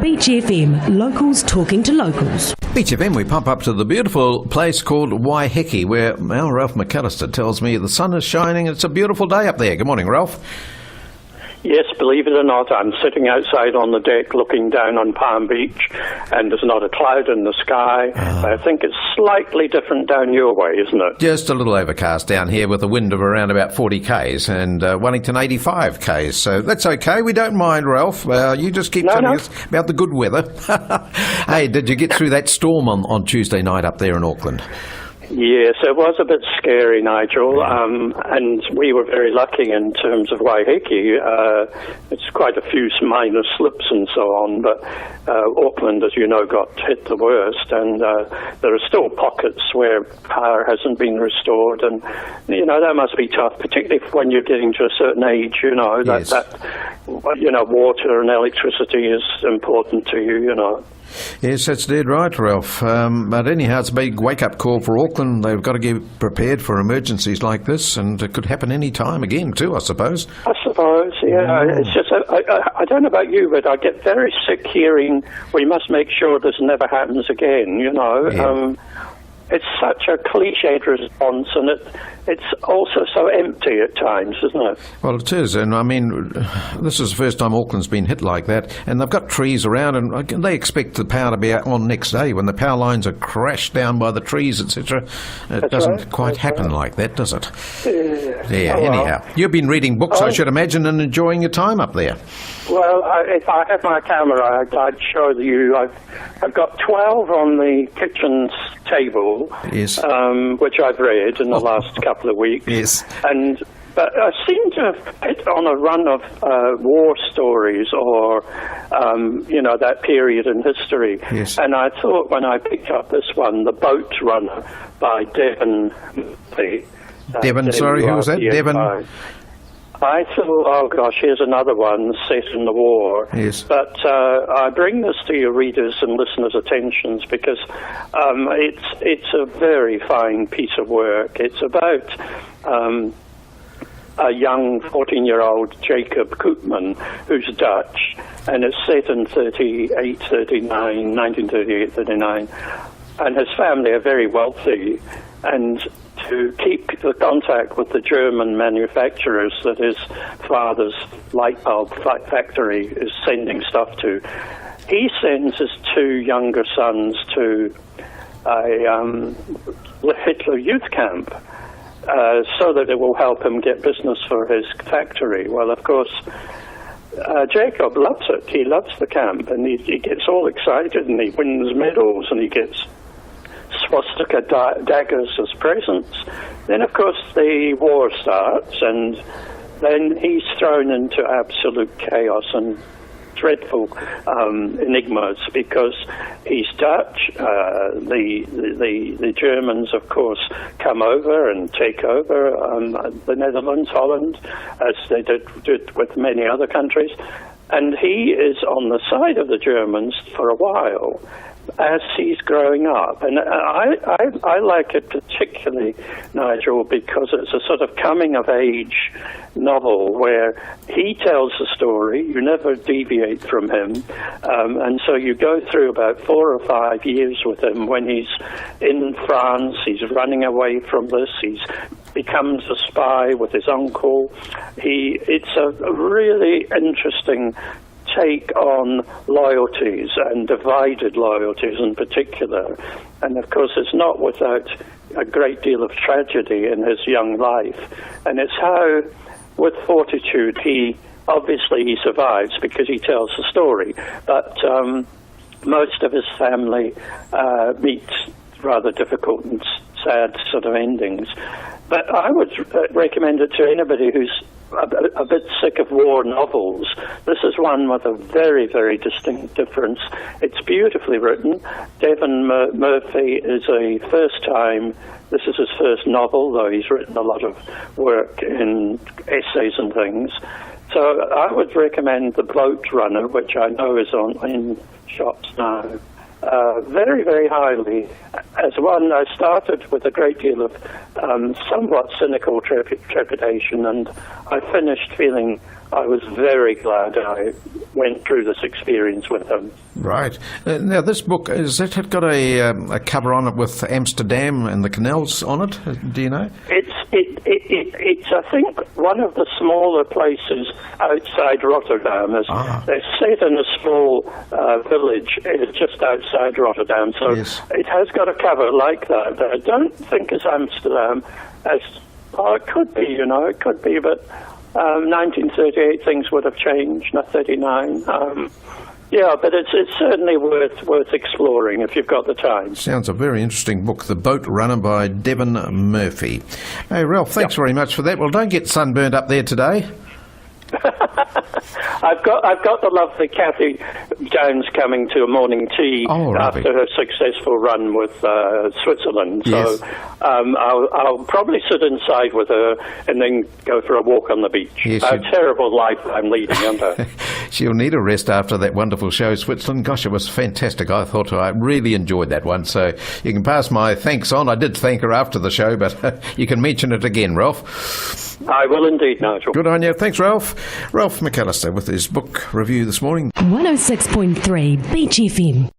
Beach FM, locals talking to locals. Beach FM, we pop up to the beautiful place called Waiheke, where Ralph McCalister tells me the sun is shining. It's a beautiful day up there. Good morning, Ralph. Yes, believe it or not, I'm sitting outside on the deck looking down on Palm Beach, and there's not a cloud in the sky. I think it's slightly different down your way, isn't it? Just a little overcast down here with a wind of around about 40 k's and Wellington 85 k's. So that's okay. We don't mind, Ralph. You just keep telling us about the good weather. Hey, did you get through that storm on Tuesday night up there in Auckland? Yes, it was a bit scary, Nigel, and we were very lucky in terms of Waiheke. It's quite a few minor slips and so on, but Auckland, as you know, got hit the worst, and there are still pockets where power hasn't been restored, and, you know, that must be tough, particularly when you're getting to a certain age, you know, yes. that you know, water and electricity is important to you, you know. Yes, that's dead right, Ralph. But anyhow, it's a big wake-up call for Auckland. They've got to get prepared for emergencies like this, and it could happen any time again too, I suppose. I suppose, yeah. It's just, I don't know about you, but I get very sick hearing, we must make sure this never happens again, you know. Yeah. It's such a cliched response, and it's also so empty at times, isn't it? Well, it is, and I mean, this is the first time Auckland's been hit like that, and they've got trees around, and they expect the power to be on next day when the power lines are crashed down by the trees, etc. It doesn't quite happen like that, does it? Yeah. Anyhow, you've been reading books, I should imagine, and enjoying your time up there. Well, if I had my camera, I'd show you. I've got 12 on the kitchen table, yes, which I've read in the last couple of weeks. Yes. But I seem to have hit on a run of war stories or, you know, that period in history. Yes. And I thought when I picked up this one, The Boat Runner by Devin Murphy. Devin, sorry, who was that? Devin? I thought, oh gosh, here's another one set in the war. Yes. But I bring this to your readers' and listeners' attentions because it's a very fine piece of work. It's about a young 14-year-old Jacob Koopman, who's Dutch, and it's set in 1938, 39, and his family are very wealthy, and to keep the contact with the German manufacturers that his father's light bulb factory is sending stuff to, he sends his two younger sons to a Hitler youth camp so that it will help him get business for his factory. Well, of course, Jacob loves it. He loves the camp, and he gets all excited, and he wins medals, and he gets swastika daggers as presents. Then, of course, the war starts, and then he's thrown into absolute chaos and dreadful enigmas because he's Dutch. The Germans, of course, come over and take over the Netherlands, Holland, as they did with many other countries. And he is on the side of the Germans for a while as he's growing up. And I like it particularly, Nigel, because it's a sort of coming-of-age novel where he tells the story, you never deviate from him, and so you go through about 4 or 5 years with him when he's in France, he's running away from this, he's becomes a spy with his uncle. It's a really interesting take on loyalties and divided loyalties in particular. And of course it's not without a great deal of tragedy in his young life. And it's how, with fortitude, he survives because he tells the story. But most of his family meets rather difficult and sad sort of endings. But I would recommend it to anybody who's a bit sick of war novels. This is one with a very, very distinct difference. It's beautifully written. Devin Murphy is this is his first novel, though he's written a lot of work in essays and things. So I would recommend The Boat Runner, which I know is in shops now. very, very highly. As one, I started with a great deal of somewhat cynical trepidation, and I finished feeling I was very glad I went through this experience with him. Right. Now, this book, has it got a cover on it with Amsterdam and the canals on it? Do you know? It's I think, one of the smaller places outside Rotterdam. They're set in a small village just outside Rotterdam, so yes. It has got a cover like that. I don't think it's Amsterdam. It could be, it could be, but 1938 things would have changed, not 39. Yeah, but it's certainly worth exploring if you've got the time. Sounds a very interesting book, The Boat Runner by Devin Murphy. Hey, Ralph, thanks very much for that. Well, don't get sunburnt up there today. I've got the lovely Kathy Jones coming to a morning tea after her successful run with Switzerland. Yes. So I'll probably sit inside with her and then go for a walk on the beach. Yes, a terrible life I'm leading, aren't I? She'll need a rest after that wonderful show, Switzerland. Gosh, it was fantastic. I really enjoyed that one. So you can pass my thanks on. I did thank her after the show, but you can mention it again, Ralph. I will indeed, Nigel. Good on you. Thanks, Ralph. Ralph McCalister with his book review this morning. 106.3 Beach FM.